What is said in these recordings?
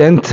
10th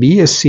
BSc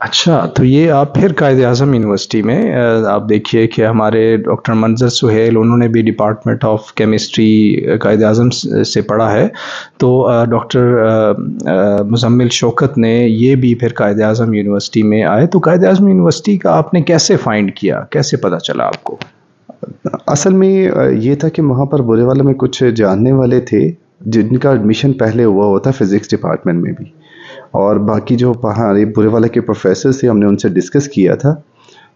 اچھا، تو یہ آپ پھر قائد اعظم یونیورسٹی میں آپ دیکھیے کہ ہمارے ڈاکٹر منظر سہیل انہوں نے بھی department of chemistry Quaid Azam سے پڑھا ہے، تو ڈاکٹر مزمل شوکت نے یہ بھی پھر قائد اعظم یونیورسٹی میں آئے، تو قائد اعظم یونیورسٹی کا آپ نے کیسے فائنڈ کیا، کیسے پتہ چلا آپ کو؟ اصل میں یہ تھا کہ وہاں پر بورے والا میں کچھ جاننے والے تھے جن کا ایڈمیشن پہلے ہوا ہوتا فزکس ڈپارٹمنٹ میں بھی، اور باقی جو ہمارے بورے والا کے پروفیسر تھے ہم نے ان سے ڈسکس کیا تھا،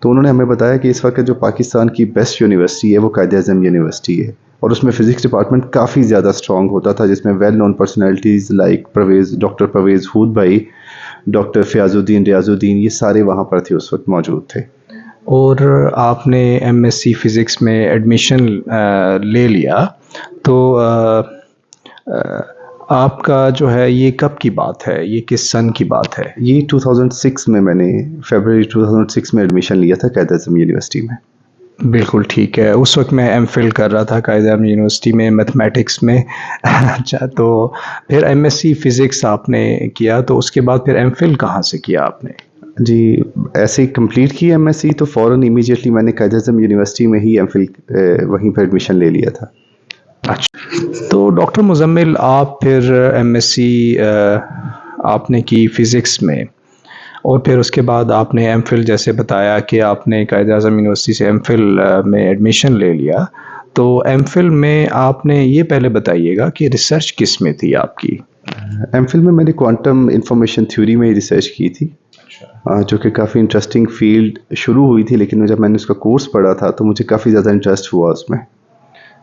تو انہوں نے ہمیں بتایا کہ اس وقت جو پاکستان کی بیسٹ یونیورسٹی ہے وہ قائد اعظم یونیورسٹی ہے، اور اس میں فزکس ڈپارٹمنٹ کافی زیادہ اسٹرانگ ہوتا تھا، جس میں well known personalities like doctor Parvez Hoodbhoy, doctor Fayyaz الدین ریاض الدین، یہ سارے وہاں پر تھے اس وقت موجود تھے۔ اور آپ نے ایم ایس سی فزکس میں ایڈمیشن لے لیا، تو آپ کا جو ہے یہ کب کی بات ہے، یہ کس سن کی بات ہے؟ یہ 2006 میں نے فیبرری 2006 میں ایڈمیشن لیا تھا قائد اعظم یونیورسٹی میں۔ بالکل ٹھیک ہے، اس وقت میں ایم فل کر رہا تھا قائد اعظم یونیورسٹی میں میتھمیٹکس میں اچھا، تو پھر ایم ایس سی فزکس آپ نے کیا، تو اس کے بعد پھر ایم فل کہاں سے کیا آپ نے؟ جی ایسے ہی کمپلیٹ کی ایم ایس سی، تو فوراً امیجیٹلی میں نے قائد اعظم یونیورسٹی میں ہی ایم فل وہیں پہ ایڈمیشن لے لیا تھا۔ اچھا، تو ڈاکٹر مزمل آپ پھر ایم ایس سی آپ نے کی فزکس میں، اور پھر اس کے بعد آپ نے ایم فل جیسے بتایا کہ آپ نے قائد اعظم یونیورسٹی سے ایم فل میں ایڈمیشن لے لیا، تو ایم فل میں آپ نے یہ پہلے بتائیے گا کہ ریسرچ کس میں تھی آپ کی؟ ایم فل میں نے کوانٹم انفارمیشن تھیوری میں ریسرچ کی تھی، جو کہ کافی انٹرسٹنگ فیلڈ شروع ہوئی تھی، لیکن جب میں نے اس کا کورس پڑھا تھا تو مجھے کافی زیادہ انٹرسٹ ہوا اس میں۔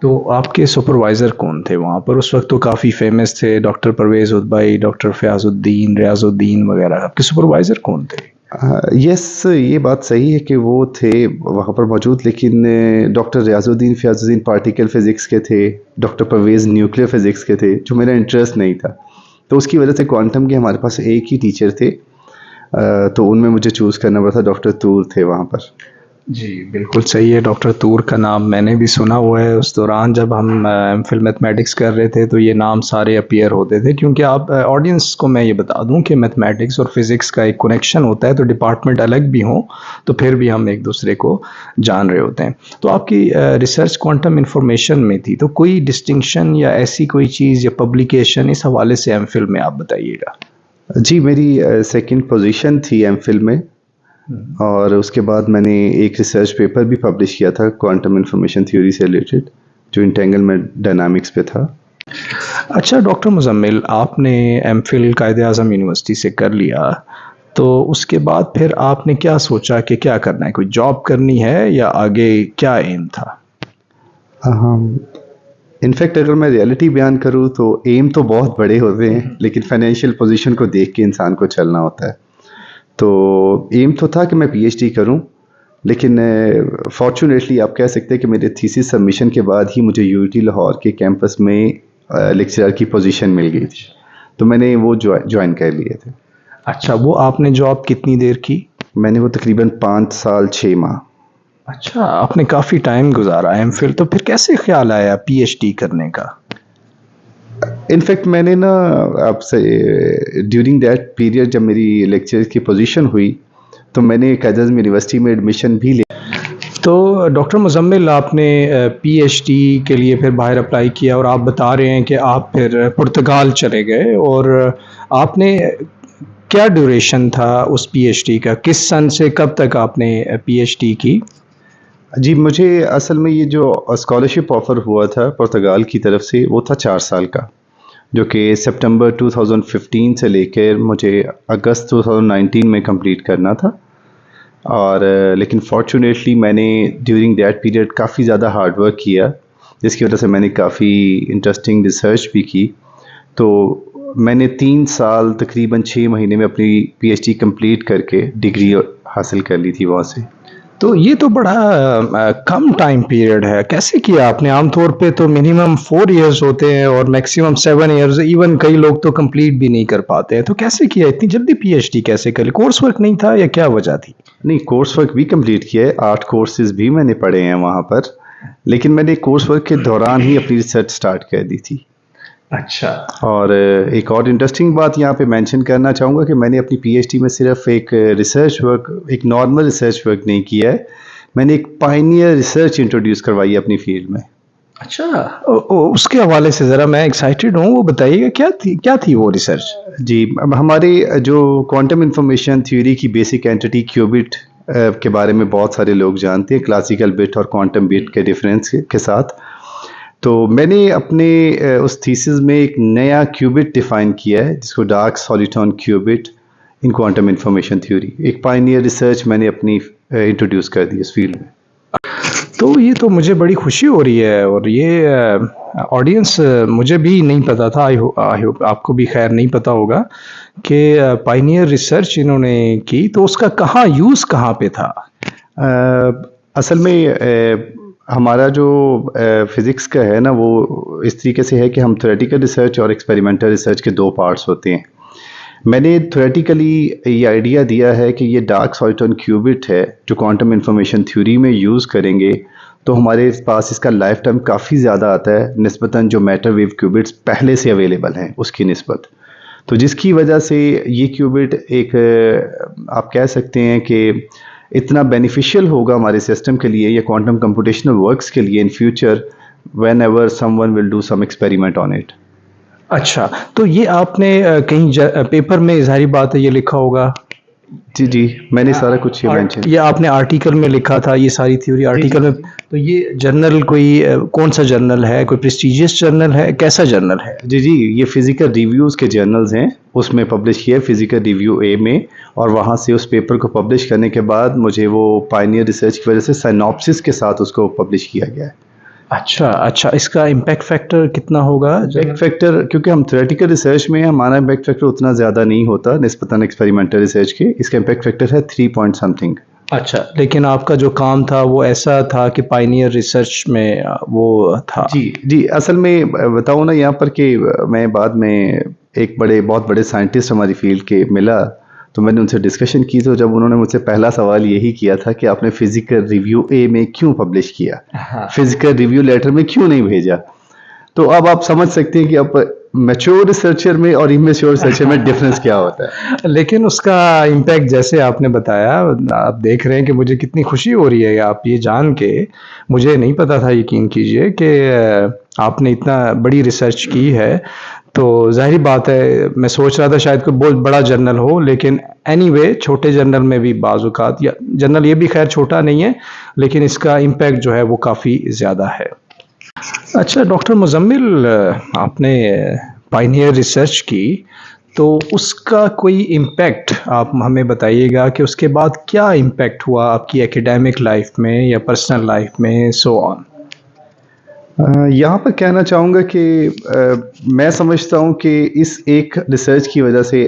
تو آپ کے سپروائزر کون تھے وہاں پر؟ اس وقت تو کافی فیمس تھے doctor Parvez Hoodbhoy, doctor Fayyaz الدین ریاض الدین وغیرہ، آپ کے سپروائزر کون تھے؟ یس، یہ بات صحیح ہے کہ وہ تھے وہاں پر موجود، لیکن ڈاکٹر ریاض الدین فیاض الدین پارٹیکل فزکس کے تھے، ڈاکٹر پرویز نیوکلیئر فزکس کے تھے، جو میرا انٹرسٹ نہیں تھا، تو اس کی وجہ سے کوانٹم کے ہمارے پاس ایک ہی ٹیچر تھے، تو ان میں مجھے چوز کرنا پڑا تھا، ڈاکٹر طور تھے وہاں پر۔ جی بالکل صحیح ہے، ڈاکٹر طور کا نام میں نے بھی سنا ہوا ہے، اس دوران جب ہم ایم فل میتھمیٹکس کر رہے تھے تو یہ نام سارے اپیئر ہوتے تھے، کیونکہ آپ آڈینس کو میں یہ بتا دوں کہ میتھمیٹکس اور فزکس کا ایک کنیکشن ہوتا ہے، تو ڈپارٹمنٹ الگ بھی ہوں تو پھر بھی ہم ایک دوسرے کو جان رہے ہوتے ہیں۔ تو آپ کی ریسرچ کوانٹم انفارمیشن میں تھی، تو کوئی ڈسٹنکشن یا ایسی کوئی چیز یا پبلیکیشن اس حوالے سے ایم فل میں آپ بتائیے گا؟ جی میری سیکنڈ پوزیشن تھی ایم فل میں، اور اس کے بعد میں نے ایک ریسرچ پیپر بھی پبلش کیا تھا کوانٹم انفارمیشن تھیوری سے ریلیٹڈ، جو انٹینگلمنٹ ڈائنامکس پہ تھا۔ اچھا ڈاکٹر مزمل، آپ نے M Phil Quaid Azam university سے کر لیا، تو اس کے بعد پھر آپ نے کیا سوچا کہ کیا کرنا ہے، کوئی جاب کرنی ہے یا آگے کیا ایم تھا؟ انفیکٹ اگر میں ریئلٹی بیان کروں تو ایم تو بہت بڑے ہوتے ہیں، لیکن فائنینشیل پوزیشن کو دیکھ کے انسان کو چلنا ہوتا ہے، تو ایم تو تھا کہ میں پی ایچ ڈی کروں، لیکن فارچونیٹلی آپ کہہ سکتے ہیں کہ میرے تھیسس سبمیشن کے بعد ہی مجھے یو ٹی لاہور کے کیمپس میں لیکچرر کی پوزیشن مل گئی تھی، تو میں نے وہ جوائن کر لیے تھے۔ اچھا، وہ آپ نے جاب کتنی دیر کی؟ میں نے وہ تقریباً 5 سال 6 ماہ۔ اچھا، آپ نے کافی ٹائم گزارا ایم فل، تو پھر کیسے خیال آیا پی ایچ ڈی کرنے کا؟ انفیکٹ میں نے نا آپ سے ڈیورنگ دیٹ پیریڈ جب میری لیکچر کی پوزیشن ہوئی تو میں نے قائد اعظم یونیورسٹی میں ایڈمیشن بھی لیا۔ تو ڈاکٹر مزمل آپ نے پی ایچ ڈی کے لیے پھر باہر اپلائی کیا، اور آپ بتا رہے ہیں کہ آپ پھر پرتگال چلے گئے، اور آپ نے کیا ڈیوریشن تھا اس پی ایچ ڈی کا، کس سن سے کب تک آپ نے پی ایچ ڈی کی؟ جی مجھے اصل میں یہ جو اسکالرشپ آفر ہوا تھا پرتگال کی طرف سے وہ تھا 4 سال کا، جو کہ سپٹمبر 2015 سے لے کر مجھے اگست 2019 میں کمپلیٹ کرنا تھا، اور لیکن فارچونیٹلی میں نے ڈیورنگ دیٹ پیریڈ کافی زیادہ ہارڈ ورک کیا، جس کی وجہ سے میں نے کافی انٹرسٹنگ ریسرچ بھی کی، تو میں نے 3 سال تقریباً 6 مہینے میں اپنی پی ایچ ڈی کمپلیٹ کر کے ڈگری حاصل کر لی تھی وہاں سے۔ تو یہ تو بڑا کم ٹائم پیریڈ ہے، کیسے کیا آپ نے؟ عام طور پہ تو منیمم 4 ایئرز ہوتے ہیں اور میکسیمم 7 ایئرز، ایون کئی لوگ تو کمپلیٹ بھی نہیں کر پاتے ہیں، تو کیسے کیا اتنی جلدی پی ایچ ڈی کیسے کر لی؟ کورس ورک نہیں تھا یا کیا وجہ تھی؟ نہیں، کورس ورک بھی کمپلیٹ کیا ہے، 8 کورسز بھی میں نے پڑھے ہیں وہاں پر، لیکن میں نے کورس ورک کے دوران ہی اپنی ریسرچ سٹارٹ کر دی تھی۔ اچھا اور ایک اور انٹرسٹنگ بات یہاں پہ مینشن کرنا چاہوں گا کہ میں نے اپنی پی ایچ ڈی میں صرف ایک ریسرچ ورک، ایک نارمل ریسرچ ورک نہیں کیا ہے، میں نے ایک پائنیئر ریسرچ انٹروڈیوس کروائی ہے اپنی فیلڈ میں۔ اچھا، اس کے حوالے سے ذرا میں ایکسائٹیڈ ہوں، وہ بتائیے گا کیا تھی وہ ریسرچ؟ جی، اب ہمارے جو کوانٹم انفارمیشن تھیوری کی بیسک اینٹی کیوبٹ کے بارے میں بہت سارے لوگ جانتے ہیں، کلاسیکل بٹ اور کوانٹم بٹ کے ڈفرینس کے ساتھ، تو میں نے اپنے اس تھیسس میں ایک نیا کیوبٹ ڈیفائن کیا ہے جس کو dark سولیٹون cubit in quantum information theory, ایک پائنیئر ریسرچ میں نے اپنی انٹروڈیوس کر دی اس فیلڈ میں۔ تو یہ تو مجھے بڑی خوشی ہو رہی ہے، اور یہ آڈینس مجھے بھی نہیں پتا تھا، آئی ہوپ آپ کو بھی خیر نہیں پتا ہوگا کہ پائنیئر ریسرچ انہوں نے کی، تو اس کا یوز کہاں پہ تھا؟ اصل میں ہمارا جو فزکس کا ہے نا، وہ اس طریقے سے ہے کہ ہم تھیوریٹیکل ریسرچ اور ایکسپیریمنٹل ریسرچ کے دو پارٹس ہوتے ہیں۔ میں نے تھیوریٹیکلی یہ آئیڈیا دیا ہے کہ یہ ڈارک سولیٹون کیوبٹ ہے جو کوانٹم انفارمیشن تھیوری میں یوز کریں گے تو ہمارے پاس اس کا لائف ٹائم کافی زیادہ آتا ہے نسبتاً جو میٹر ویو کیوبٹس پہلے سے اویلیبل ہیں اس کی نسبت، تو جس کی وجہ سے یہ کیوبٹ ایک آپ کہہ سکتے ہیں کہ اتنا بینیفیشل ہوگا ہمارے سسٹم کے لیے یا کوانٹم کمپیوٹیشنل ورکس کے لیے in future when ever some one will do some experiment on it. اچھا، تو یہ آپ نے کہیں پیپر میں ظاہری بات ہے یہ لکھا ہوگا؟ جی میں نے سارا کچھ یہ مینشن، یہ آپ نے آرٹیکل میں لکھا تھا یہ ساری تھیوری آرٹیکل میں؟ تو یہ جرنل کوئی کون سا جرنل ہے؟ کوئی پریسٹیجیس جرنل ہے؟ کیسا جرنل ہے؟ جی یہ فزیکل ریویوز کے جرنلز ہیں، اس میں پبلش کیا فزیکل ریویو اے میں، اور وہاں سے اس پیپر کو پبلش کرنے کے بعد مجھے وہ پائنیئر ریسرچ کی وجہ سے سائنوپسس کے ساتھ اس کو پبلش کیا گیا ہے۔ اچھا، اس کا امپیکٹ فیکٹر کتنا ہوگا؟ امپیکٹ فیکٹر کیونکہ ہم تھیوریٹیکل ریسرچ میں ہیں، ہمارا امپیکٹ فیکٹر اتنا زیادہ نہیں ہوتا نسبتاً ایکسپیریمنٹل ریسرچ کے، اس کا امپیکٹ فیکٹر ہے 3 پوائنٹ سم تھنگ۔ اچھا، لیکن آپ کا جو کام تھا وہ ایسا تھا کہ پائنیئر ریسرچ میں وہ تھا؟ جی اصل میں بتاؤں نا یہاں پر کہ میں بعد میں ایک بہت بڑے سائنٹسٹ ہماری فیلڈ کے ملا، تو میں نے ان سے ڈسکشن کی، تو جب انہوں نے مجھ سے پہلا سوال یہی کیا تھا کہ آپ نے فزیکل ریویو اے میں کیوں پبلش کیا، فزیکل ریویو لیٹر میں کیوں نہیں بھیجا؟ تو اب آپ سمجھ سکتے ہیں کہ اب میچور ریسرچر میں اور امیچور ریسرچر میں ڈفرنس کیا ہوتا ہے۔ لیکن اس کا امپیکٹ جیسے آپ نے بتایا، آپ دیکھ رہے ہیں کہ مجھے کتنی خوشی ہو رہی ہے آپ یہ جان کے، مجھے نہیں پتا تھا، یقین کیجئے کہ آپ نے اتنا بڑی ریسرچ کی ہے، تو ظاہری بات ہے میں سوچ رہا تھا شاید کوئی بہت بڑا جرنل ہو، لیکن اینی وے چھوٹے جرنل میں بھی بعض اوقات، یا جرنل یہ بھی خیر چھوٹا نہیں ہے لیکن اس کا امپیکٹ جو ہے وہ کافی زیادہ ہے۔ اچھا ڈاکٹر مزمل، آپ نے پائنیئر ریسرچ کی تو اس کا کوئی امپیکٹ آپ ہمیں بتائیے گا کہ اس کے بعد کیا امپیکٹ ہوا آپ کی ایکیڈیمک لائف میں یا پرسنل لائف میں، سو آن؟ یہاں پر کہنا چاہوں گا کہ میں سمجھتا ہوں کہ اس ایک ریسرچ کی وجہ سے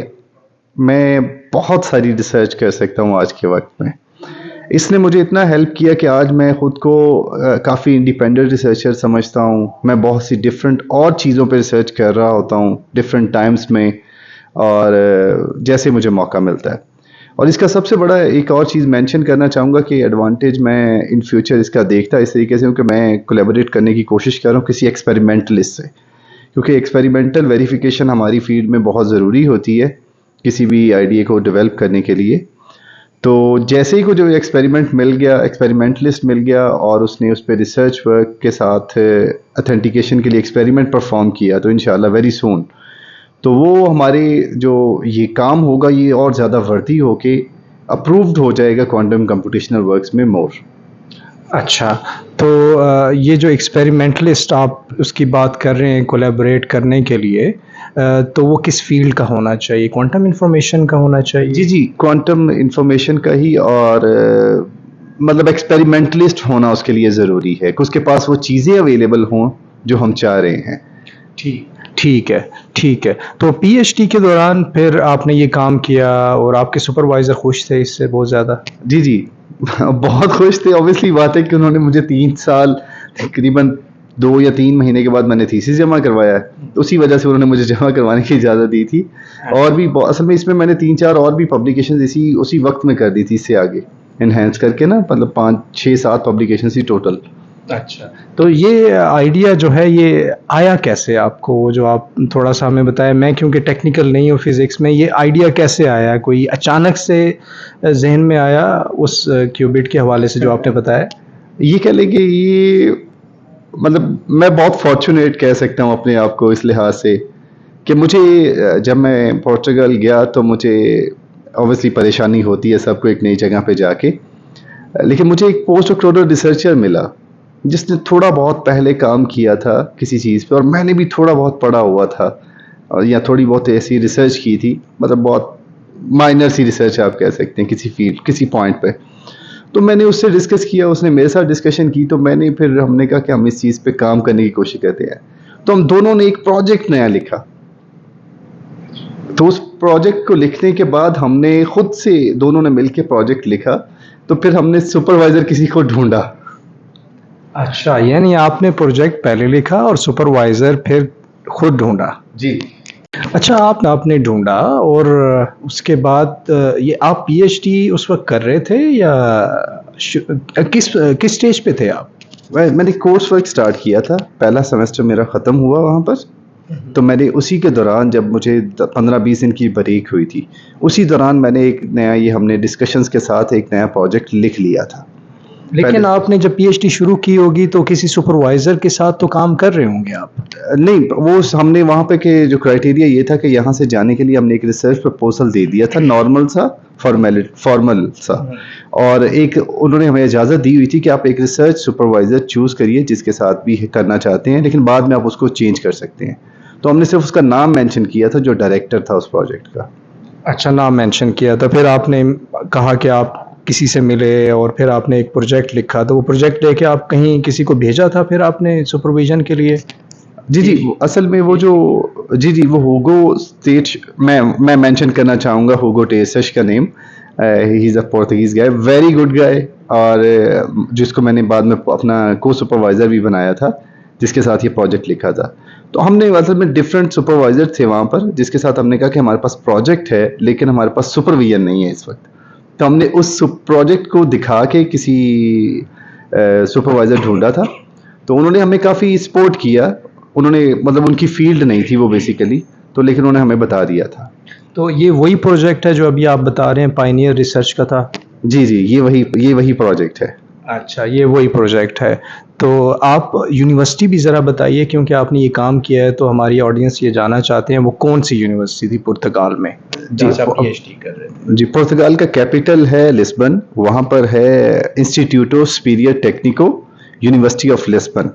میں بہت ساری ریسرچ کر سکتا ہوں آج کے وقت میں۔ اس نے مجھے اتنا ہیلپ کیا کہ آج میں خود کو کافی انڈیپینڈنٹ ریسرچر سمجھتا ہوں، میں بہت سی ڈفرینٹ اور چیزوں پہ ریسرچ کر رہا ہوتا ہوں ڈفرینٹ ٹائمز میں، اور جیسے مجھے موقع ملتا ہے۔ اور اس کا سب سے بڑا ایک اور چیز مینشن کرنا چاہوں گا کہ ایڈوانٹیج میں ان فیوچر اس کا دیکھتا اس طریقے سے ہوں کہ میں کولیبوریٹ کرنے کی کوشش کر رہا ہوں کسی ایکسپیریمنٹلسٹ سے، کیونکہ ایکسپیریمنٹل ویریفیکیشن ہماری فیلڈ میں بہت ضروری ہوتی ہے کسی بھی آئیڈیا کو ڈیولپ کرنے کے لیے۔ تو جیسے ہی کو جو ایکسپیریمنٹ مل گیا، ایکسپیریمنٹلسٹ مل گیا، اور اس نے اس پہ ریسرچ ورک کے ساتھ اتھینٹیکیشن کے لیے ایکسپیریمنٹ پرفارم کیا، تو انشاءاللہ ویری سون تو وہ ہمارے جو یہ کام ہوگا یہ اور زیادہ وردی ہو کے اپرووڈ ہو جائے گا کوانٹم کمپیوٹیشنل ورکس میں مور۔ اچھا، تو یہ جو ایکسپیریمنٹلسٹ آپ اس کی بات کر رہے ہیں کولیبوریٹ کرنے کے لیے، تو وہ کس فیلڈ کا ہونا چاہیے؟ کوانٹم انفارمیشن کا ہونا چاہیے؟ جی کوانٹم انفارمیشن کا ہی، اور مطلب ایکسپیریمنٹلسٹ ہونا اس کے لیے ضروری ہے کہ اس کے پاس وہ چیزیں اویلیبل ہوں جو ہم چاہ رہے ہیں۔ ٹھیک ہے۔ تو پی ایچ ڈی کے دوران پھر آپ نے یہ کام کیا اور آپ کے سپروائزر خوش تھے اس سے بہت زیادہ؟ جی بہت خوش تھے، اوبیسلی بات ہے کہ انہوں نے مجھے 3 سال تقریباً 2 یا 3 مہینے کے بعد میں نے تھیسس جمع کروایا ہے، اسی وجہ سے انہوں نے مجھے جمع کروانے کی اجازت دی تھی، اور بھی اصل میں اس میں نے 3-4 اور بھی پبلیکیشنز اسی وقت میں کر دی تھی، اس سے آگے انہینس کر کے نا، مطلب 5-6-7 پبلیکیشنز تھی ٹوٹل۔ اچھا، تو یہ آئیڈیا جو ہے یہ آیا کیسے آپ کو؟ وہ جو آپ تھوڑا سا ہمیں بتائیں، میں کیونکہ ٹیکنیکل نہیں ہوں فزکس میں، یہ آئیڈیا کیسے آیا؟ کوئی اچانک سے ذہن میں آیا اس کیوبٹ کے حوالے سے جو آپ نے بتایا؟ یہ کہہ لیں کہ یہ مطلب میں بہت فارچونیٹ کہہ سکتا ہوں اپنے آپ کو اس لحاظ سے کہ مجھے جب میں پورچوگل گیا تو مجھے اوبیسلی پریشانی ہوتی ہے سب کو ایک نئی جگہ پہ جا کے، لیکن مجھے ایک پوسٹ ڈاکٹورل ریسرچر ملا جس نے تھوڑا بہت پہلے کام کیا تھا کسی چیز پہ، اور میں نے بھی تھوڑا بہت پڑھا ہوا تھا اور یا تھوڑی بہت ایسی ریسرچ کی تھی، مطلب بہت مائنر سی ریسرچ آپ کہہ سکتے ہیں کسی فیلڈ کسی پوائنٹ پہ. تو میں نے اس سے ڈسکس کیا، اس نے میرے ساتھ ڈسکشن کی، تو میں نے پھر ہم نے کہا کہ ہم اس چیز پہ کام کرنے کی کوشش کرتے ہیں. تو ہم دونوں نے ایک پروجیکٹ نیا لکھا. تو اس پروجیکٹ کو لکھنے کے بعد ہم نے خود سے دونوں نے مل کے پروجیکٹ لکھا. تو پھر ہم نے سپروائزر کسی کو ڈھونڈا. اچھا، یعنی آپ نے پروجیکٹ پہلے لکھا اور سپروائزر پھر خود ڈھونڈا؟ جی. اچھا، آپ نے ڈھونڈا، اور اس کے بعد یہ آپ پی ایچ ڈی اس وقت کر رہے تھے یا کس اسٹیج پہ تھے آپ؟ میں نے کورس ورک سٹارٹ کیا تھا، پہلا سیمسٹر میرا ختم ہوا وہاں پر. تو میں نے اسی کے دوران جب مجھے 15-20 دن کی بریک ہوئی تھی، اسی دوران میں نے ایک نیا یہ ہم نے ڈسکشنز کے ساتھ ایک نیا پروجیکٹ لکھ لیا تھا. لیکن آپ نے جب پی ایچ ڈی شروع کی ہوگی تو کسی سپروائزر کے ساتھ تو کام کر رہے ہوں گے آپ؟ نہیں، وہ ہم نے وہاں پہ کہ جو کرائٹیریا یہ تھا کہ یہاں سے جانے کے لیے ہم نے ایک ریسرچ پرپوزل دے دیا تھا، نارمل سا فارمل سا، اور ایک انہوں نے ہمیں اجازت دی ہوئی تھی کہ آپ ایک ریسرچ سپروائزر چوز کریے جس کے ساتھ بھی کرنا چاہتے ہیں، لیکن بعد میں آپ اس کو چینج کر سکتے ہیں. تو ہم نے صرف اس کا نام مینشن کیا تھا جو ڈائریکٹر تھا اس پروجیکٹ کا. اچھا، نام مینشن کیا تھا. پھر آپ نے کہا کہ آپ کسی سے ملے اور پھر آپ نے ایک پروجیکٹ لکھا، تو وہ پروجیکٹ لے کے آپ کہیں کسی کو بھیجا تھا پھر آپ نے سپرویژن کے لیے؟ جی اصل میں وہ جو وہ ہوگو اسٹیٹ، میں مینشن کرنا چاہوں گا ہوگو ٹیسش کا نیم. ہی از اے پورتگیز گائے، ویری گڈ گائے، اور جس کو میں نے بعد میں اپنا کو سپروائزر بھی بنایا تھا جس کے ساتھ یہ پروجیکٹ لکھا تھا. تو ہم نے اصل میں ڈفرینٹ سپروائزر تھے وہاں پر جس کے ساتھ ہم نے کہا کہ ہمارے پاس پروجیکٹ ہے لیکن ہمارے پاس سپرویژن نہیں ہے اس وقت. تو ہم نے اس پروجیکٹ کو دکھا کے کسی سپروائزر ڈھونڈا تھا. تو انہوں نے ہمیں کافی سپورٹ کیا. انہوں نے مطلب ان کی فیلڈ نہیں تھی وہ بیسیکلی، تو لیکن انہوں نے ہمیں بتا دیا تھا. تو یہ وہی پروجیکٹ ہے جو ابھی آپ بتا رہے ہیں پائنیئر ریسرچ کا تھا؟ جی یہ وہی پروجیکٹ ہے. اچھا، یہ وہی پروجیکٹ ہے. تو آپ یونیورسٹی بھی ذرا بتائیے، کیونکہ آپ نے یہ کام کیا ہے تو ہماری آڈینس یہ جاننا چاہتے ہیں وہ کون سی یونیورسٹی تھی پرتگال میں جہاں سے آپ پی ایچ ڈی کر رہے تھے؟ جی، پرتگال کا کیپٹل ہے لسبن، وہاں پر ہے انسٹیٹیوٹو سپیریئر ٹیکنیکو، یونیورسٹی آف لسبن.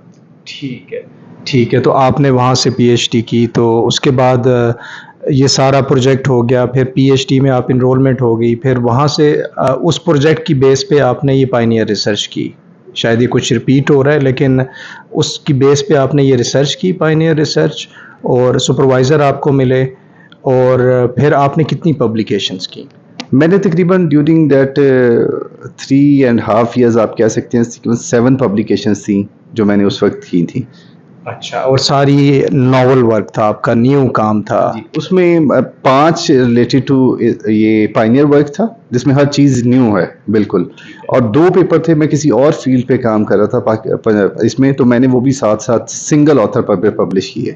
ٹھیک ہے. تو آپ نے وہاں سے پی ایچ ڈی کی، تو اس کے بعد یہ سارا پروجیکٹ ہو گیا، پھر پی ایچ ڈی میں آپ انرولمنٹ ہو گئی، پھر وہاں سے اس پروجیکٹ کی بیس پہ آپ نے یہ پائنیئر ریسرچ کی. شاید یہ کچھ ریپیٹ ہو رہا ہے لیکن اس کی بیس پہ آپ نے یہ ریسرچ کی پائنیئر ریسرچ، اور سپروائزر آپ کو ملے، اور پھر آپ نے کتنی پبلیکیشنز کی؟ میں نے تقریباً ڈیورنگ دیٹ 3.5 years آپ کہہ سکتے ہیں 7 پبلیکیشنز تھیں جو میں نے اس وقت کی تھیں. اچھا، اور ساری ناول ورک تھا آپ کا، نیو کام تھا؟ جی، اس میں 5 ریلیٹڈ ٹو یہ پائنیئر ورک تھا جس میں ہر چیز نیو ہے بالکل، اور 2 پیپر تھے میں کسی اور فیلڈ پہ کام کر رہا تھا اس میں، تو میں نے وہ بھی ساتھ ساتھ سنگل آتھر پر پبلش کیے.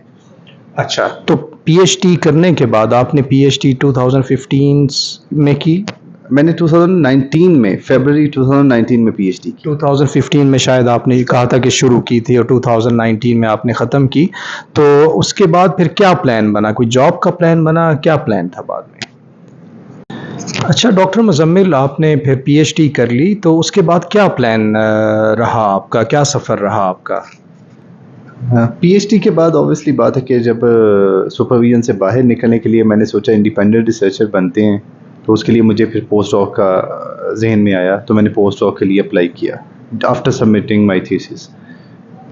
اچھا، تو پی ایچ ڈی کرنے کے بعد آپ نے پی ایچ ڈی 2015 میں کی؟ میں نے 2019 میں فیبروری 2019 میں پی ایچ ڈی کی. 2015 میں شاید آپ نے کہا تھا کہ شروع کی تھی اور 2019 میں آپ نے ختم کی. تو اس کے بعد پھر کیا پلان بنا؟ کوئی جاب کا پلان بنا؟ کیا پلان تھا بعد میں؟ اچھا ڈاکٹر مزمل، آپ نے پھر پی ایچ ڈی کر لی تو اس کے بعد کیا پلان رہا آپ کا؟ کیا سفر رہا آپ کا؟ پی ایچ ڈی کے بعد اوبیسلی بات ہے کہ جب سپرویژن سے باہر نکلنے کے لیے میں نے سوچا انڈیپینڈنٹ ریسرچر بنتے ہیں، تو اس کے لیے مجھے پھر پوسٹ ڈاک کا ذہن میں آیا، تو میں نے پوسٹ ڈاک کے لیے اپلائی کیا آفٹر سبمٹنگ مائی تھیسس.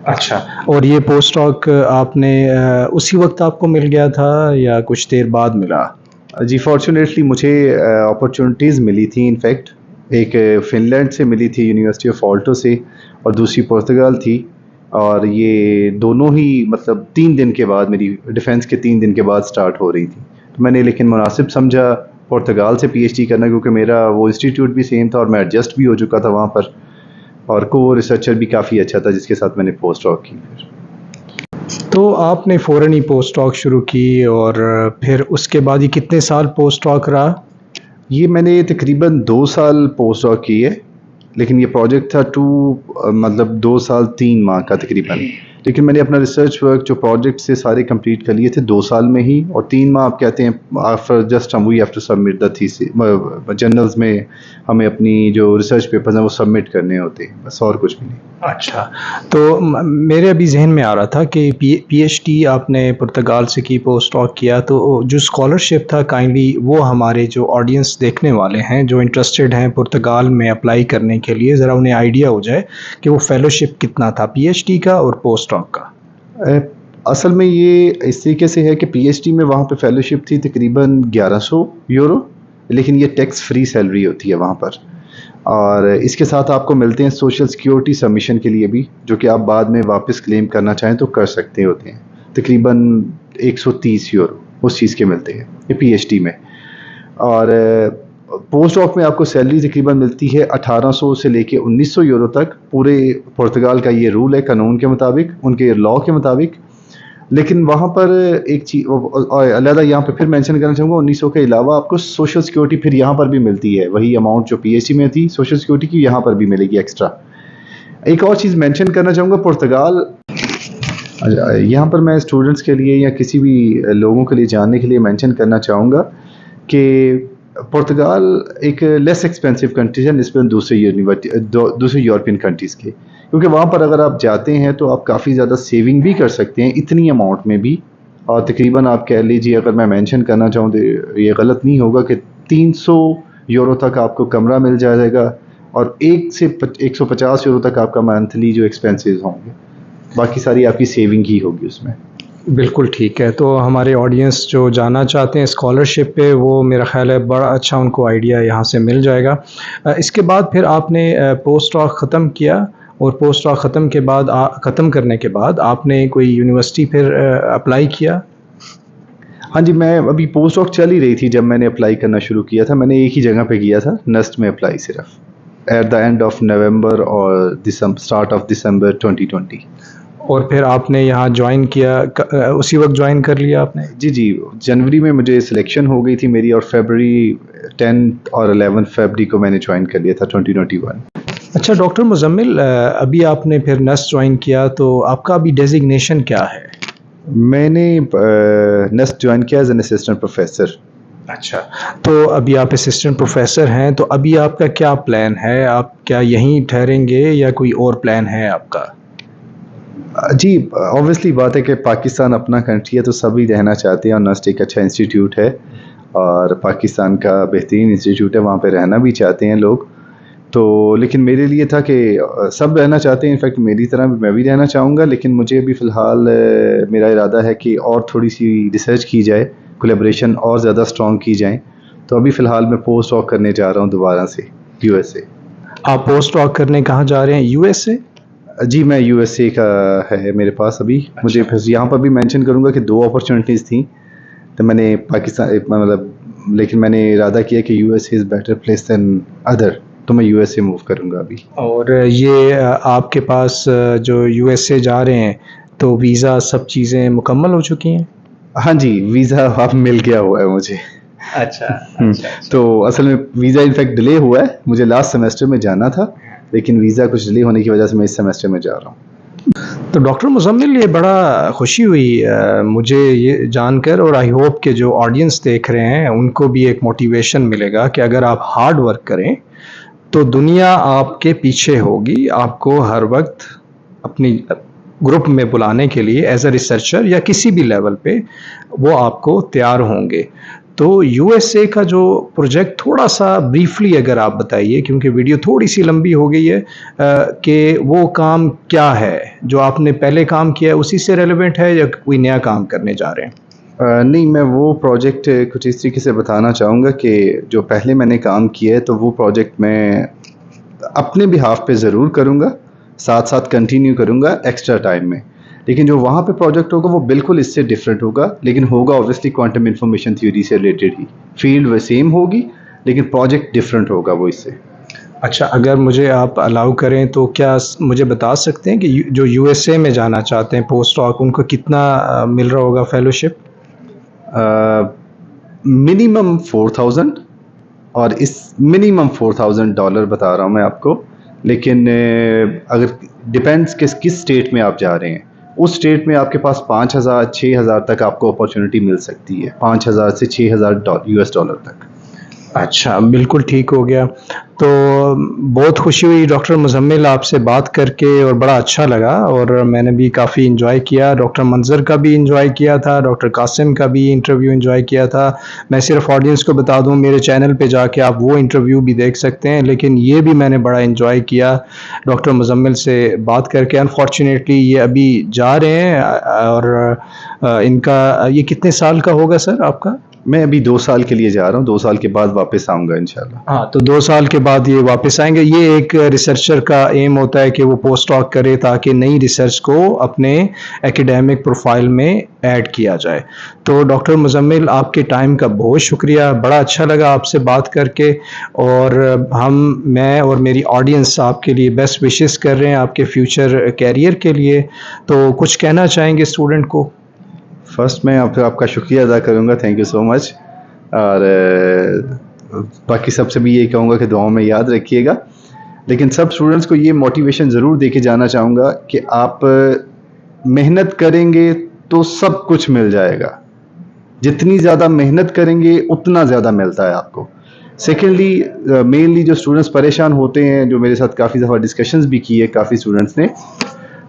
اچھا، اور یہ پوسٹ ڈاک آپ نے اسی وقت آپ کو مل گیا تھا یا کچھ دیر بعد ملا؟ جی فارچونیٹلی مجھے اپرچونیٹیز ملی تھیں. انفیکٹ ایک فن لینڈ سے ملی تھی یونیورسٹی آف آلٹو سے، اور دوسری پرتگال تھی. اور یہ دونوں ہی مطلب 3 دن کے بعد، میری ڈیفینس کے 3 دن کے بعد سٹارٹ ہو رہی تھی. تو میں نے لیکن مناسب سمجھا پرتگال سے پی ایچ ڈی کرنا، کیونکہ میرا وہ انسٹیٹیوٹ بھی سیم تھا اور میں ایڈجسٹ بھی ہو چکا تھا وہاں پر. اور کو ریسرچر بھی کافی اچھا تھا جس کے ساتھ میں نے پوسٹ ڈاک کی. تو آپ نے فوراً ہی پوسٹ ڈاک شروع کی اور پھر اس کے بعد یہ کتنے سال پوسٹ ڈاک رہا؟ یہ میں نے تقریباً 2 سال پوسٹ ڈاک کی ہے، لیکن یہ پروجیکٹ تھا 2 سال 3 ماہ کا تقریباً. لیکن میں نے اپنا ریسرچ ورک جو پروجیکٹ سے سارے کمپلیٹ کر لیے تھے 2 سال میں ہی، اور 3 ماہ آپ کہتے ہیں after just we have to submit the thesis, journals میں ہمیں اپنی جو ریسرچ پیپرز ہیں وہ سبمٹ کرنے ہوتے ہیں، بس اور کچھ بھی نہیں. اچھا، تو میرے ابھی ذہن میں آ رہا تھا کہ پی ایچ ڈی آپ نے پرتگال سے کی، پوسٹ ڈاک کیا، تو جو اسکالرشپ تھا کائنڈلی وہ ہمارے جو آڈینس دیکھنے والے ہیں جو انٹرسٹڈ ہیں پرتگال میں اپلائی کرنے کے لیے، ذرا انہیں آئیڈیا ہو جائے کہ وہ فیلوشپ کتنا تھا پی ایچ ڈی کا اور پوسٹ ڈاک کا. اصل میں یہ اس طریقے سے ہے کہ پی ایچ ڈی میں وہاں پہ فیلوشپ تھی تقریباً €1100، لیکن یہ ٹیکس فری سیلری ہوتی ہے وہاں پر، اور اس کے ساتھ آپ کو ملتے ہیں سوشل سیکیورٹی سبمیشن کے لیے بھی، جو کہ آپ بعد میں واپس کلیم کرنا چاہیں تو کر سکتے ہوتے ہیں. تقریباً €130 اس چیز کے ملتے ہیں یہ پی ایچ ڈی میں. اور پوسٹ ڈاک میں آپ کو سیلری تقریباً ملتی ہے €1800 سے لے کے €1900 تک. پورے پرتگال کا یہ رول ہے قانون کے مطابق، ان کے لا کے مطابق. لیکن وہاں پر ایک چیز علیحدہ یہاں پہ پھر مینشن کرنا چاہوں گا، 1900 کے علاوہ آپ کو سوشل سیکیورٹی پھر یہاں پر بھی ملتی ہے، وہی اماؤنٹ جو پی ایچ ڈی میں تھی سوشل سیکیورٹی کی یہاں پر بھی ملے گی ایکسٹرا. ایک اور چیز مینشن کرنا چاہوں گا، پرتگال یہاں پر میں اسٹوڈنٹس کے لیے یا کسی بھی لوگوں کے لیے جاننے کے لیے مینشن کرنا چاہوں گا کہ پرتگال ایک لیس ایکسپینسو کنٹری ہے نسبت دوسری یورپین کنٹریز کے، کیونکہ وہاں پر اگر آپ جاتے ہیں تو آپ کافی زیادہ سیونگ بھی کر سکتے ہیں اتنی اماؤنٹ میں بھی. اور تقریباً آپ کہہ لیجیے اگر میں مینشن کرنا چاہوں تو یہ غلط نہیں ہوگا کہ €300 تک آپ کو کمرہ مل جائے گا، اور 1 سے €150 تک آپ کا منتھلی جو ایکسپینسز ہوں گے، باقی ساری آپ کی سیونگ ہی ہوگی اس میں. بالکل ٹھیک ہے. تو ہمارے آڈینس جو جانا چاہتے ہیں اسکالرشپ پہ، وہ میرا خیال ہے بڑا اچھا ان کو آئیڈیا یہاں سے مل جائے گا. اس کے بعد پھر آپ نے پوسٹ ڈاک ختم کیا، اور پوسٹ ڈاک ختم کرنے کے بعد آپ نے کوئی یونیورسٹی پھر اپلائی کیا؟ ہاں جی، میں ابھی پوسٹ ڈاک چل ہی رہی تھی جب میں نے اپلائی کرنا شروع کیا تھا. میں نے ایک ہی جگہ پہ کیا تھا، نسٹ میں اپلائی، صرف at the end of November اور اسٹارٹ آف دسمبر 2020. اور پھر آپ نے یہاں جوائن کیا، اسی وقت جوائن کر لیا آپ نے؟ جی، جنوری میں مجھے سلیکشن ہو گئی تھی میری، اور فیبرری 10 اور 11 فیبرری کو میں نے جوائن کر لیا تھا 2021. اچھا ڈاکٹر مزمل، ابھی آپ نے پھر نسٹ جوائن کیا، تو آپ کا ابھی ڈیزگنیشن کیا ہے؟ میں نے نسٹ جوائن کیا ایز این اسسٹنٹ پروفیسر. اچھا، تو ابھی آپ اسسٹنٹ پروفیسر ہیں، تو ابھی آپ کا کیا پلان ہے؟ آپ کیا یہیں ٹھہریں گے یا کوئی اور پلان ہے آپ کا؟ جی، اوبویسلی بات ہے کہ پاکستان اپنا کنٹری ہے تو سبھی رہنا چاہتے ہیں، اور نسٹ ایک اچھا انسٹیٹیوٹ ہے اور پاکستان کا بہترین انسٹیٹیوٹ ہے، وہاں پہ رہنا بھی چاہتے ہیں لوگ. تو لیکن میرے لیے تھا کہ سب رہنا چاہتے ہیں، انفیکٹ میری طرح میں بھی رہنا چاہوں گا، لیکن مجھے ابھی فی الحال میرا ارادہ ہے کہ اور تھوڑی سی ریسرچ کی جائے، کولیبریشن اور زیادہ اسٹرانگ کی جائیں. تو ابھی فی الحال میں پوسٹ ڈاک کرنے جا رہا ہوں دوبارہ سے USA. آپ پوسٹ ڈاک کرنے کہاں جا رہے ہیں؟ USA؟ جی، میں USA کا ہے میرے پاس ابھی. مجھے یہاں پر بھی مینشن کروں گا کہ 2 اپرچونیٹیز تھیں، تو میں نے لیکن میں نے ارادہ کیا کہ USA is better place than other, تو میں USA موو کروں گا ابھی. اور یہ آپ کے پاس جو USA جا رہے ہیں تو ویزا سب چیزیں مکمل ہو چکی ہیں؟ ہاں جی، ویزا اب مل گیا ہوا ہے مجھے. اچھا. تو اصل میں ویزا انفیکٹ ڈیلے ہوا ہے، مجھے لاسٹ سیمسٹر میں جانا تھا، لیکن ویزا کچھ ڈیلے ہونے کی وجہ سے میں اس سیمسٹر میں جا رہا ہوں. تو ڈاکٹر مزمل، یہ بڑا خوشی ہوئی مجھے یہ جان کر، اور آئی ہوپ کہ جو آڈینس دیکھ رہے ہیں ان کو بھی ایک موٹیویشن ملے گا کہ اگر آپ ہارڈ ورک کریں تو دنیا آپ کے پیچھے ہوگی، آپ کو ہر وقت اپنی گروپ میں بلانے کے لیے ایز اے ریسرچر یا کسی بھی لیول پہ وہ آپ کو تیار ہوں گے. تو USA کا جو پروجیکٹ تھوڑا سا بریفلی اگر آپ بتائیے، کیونکہ ویڈیو تھوڑی سی لمبی ہو گئی ہے، کہ وہ کام کیا ہے جو آپ نے پہلے کام کیا ہے اسی سے ریلیونٹ ہے یا کوئی نیا کام کرنے جا رہے ہیں؟ نہیں، میں وہ پروجیکٹ کچھ اس طریقے سے بتانا چاہوں گا کہ جو پہلے میں نے کام کیا ہے تو وہ پروجیکٹ میں اپنے بہاف پہ ضرور کروں گا، ساتھ ساتھ کنٹینیو کروں گا ایکسٹرا ٹائم میں. لیکن جو وہاں پہ پروجیکٹ ہوگا وہ بالکل اس سے ڈفرینٹ ہوگا، لیکن ہوگا اوبویسلی کوانٹم انفارمیشن تھیوری سے ریلیٹڈ ہی. فیلڈ وہ سیم ہوگی لیکن پروجیکٹ ڈفرینٹ ہوگا وہ اس سے. اچھا، اگر مجھے آپ الاؤ کریں تو کیا مجھے بتا سکتے ہیں کہ جو یو ایس اے میں جانا چاہتے ہیں پوسٹ ڈاک، ان کو کتنا مل رہا ہوگا فیلوشپ؟ منیمم 4000، اور اس منیمم $4000 بتا رہا ہوں میں آپ کو، لیکن اگر ڈپینڈس کس اسٹیٹ میں آپ جا رہے ہیں، اس اسٹیٹ میں آپ کے پاس 5000 6000 تک آپ کو اپارچونیٹی مل سکتی ہے، 5000 سے $6000 تک۔ اچھا، بالکل ٹھیک ہو گیا۔ تو بہت خوشی ہوئی ڈاکٹر مزمل آپ سے بات کر کے، اور بڑا اچھا لگا، اور میں نے بھی کافی انجوائے کیا، ڈاکٹر منظر کا بھی انجوائے کیا تھا، ڈاکٹر قاسم کا بھی انٹرویو انجوائے کیا تھا۔ میں صرف آڈینس کو بتا دوں، میرے چینل پہ جا کے آپ وہ انٹرویو بھی دیکھ سکتے ہیں، لیکن یہ بھی میں نے بڑا انجوائے کیا ڈاکٹر مزمل سے بات کر کے۔ انفارچونیٹلی یہ ابھی جا رہے ہیں، اور ان کا یہ کتنے سال کا ہوگا سر آپ کا؟ میں ابھی 2 سال کے لیے جا رہا ہوں، 2 سال کے بعد واپس آؤں گا انشاءاللہ۔ ہاں، تو 2 سال کے بعد یہ واپس آئیں گے۔ یہ ایک ریسرچر کا ایم ہوتا ہے کہ وہ پوسٹ ڈاک کرے تاکہ نئی ریسرچ کو اپنے ایکیڈیمک پروفائل میں ایڈ کیا جائے۔ تو ڈاکٹر مزمل، آپ کے ٹائم کا بہت شکریہ، بڑا اچھا لگا آپ سے بات کر کے، اور میں اور میری آڈینس آپ کے لیے بیسٹ وشز کر رہے ہیں آپ کے فیوچر کیریئر کے لیے۔ تو کچھ کہنا چاہیں گے اسٹوڈنٹ کو؟ فرسٹ میں آپ کا شکریہ ادا کروں گا، تھینک یو سو مچ، اور باقی سب سے بھی یہی کہوں گا کہ دعاؤں میں یاد رکھیے گا، لیکن سب اسٹوڈنٹس کو یہ موٹیویشن ضرور دے کے جانا چاہوں گا کہ آپ محنت کریں گے تو سب کچھ مل جائے گا، جتنی زیادہ محنت کریں گے اتنا زیادہ ملتا ہے آپ کو۔ سیکنڈلی، مینلی جو اسٹوڈنٹس پریشان ہوتے ہیں، جو میرے ساتھ کافی دفعہ ڈسکشنز بھی کی ہے کافی اسٹوڈنٹس نے،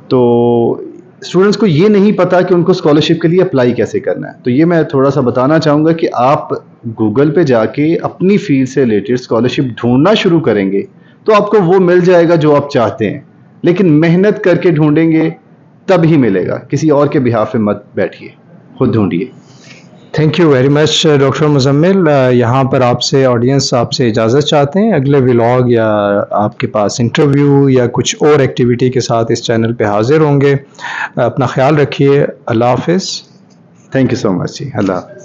تو اسٹوڈنٹس کو یہ نہیں پتا کہ ان کو اسکالرشپ کے لیے اپلائی کیسے کرنا ہے، تو یہ میں تھوڑا سا بتانا چاہوں گا کہ آپ گوگل پہ جا کے اپنی فیلڈ سے ریلیٹڈ اسکالرشپ ڈھونڈنا شروع کریں گے تو آپ کو وہ مل جائے گا جو آپ چاہتے ہیں، لیکن محنت کر کے ڈھونڈیں گے تب ہی ملے گا، کسی اور کے بہاف پہ مت بیٹھیے، خود ڈھونڈیے۔ Thank you very much doctor Muzammil. یہاں پر آپ سے آڈینس آپ سے اجازت چاہتے ہیں، اگلے ولاگ یا آپ کے پاس انٹرویو یا کچھ اور ایکٹیویٹی کے ساتھ اس چینل پہ حاضر ہوں گے۔ اپنا خیال رکھیے، اللہ حافظ۔ تھینک یو سو مچ جی، اللہ حافظ۔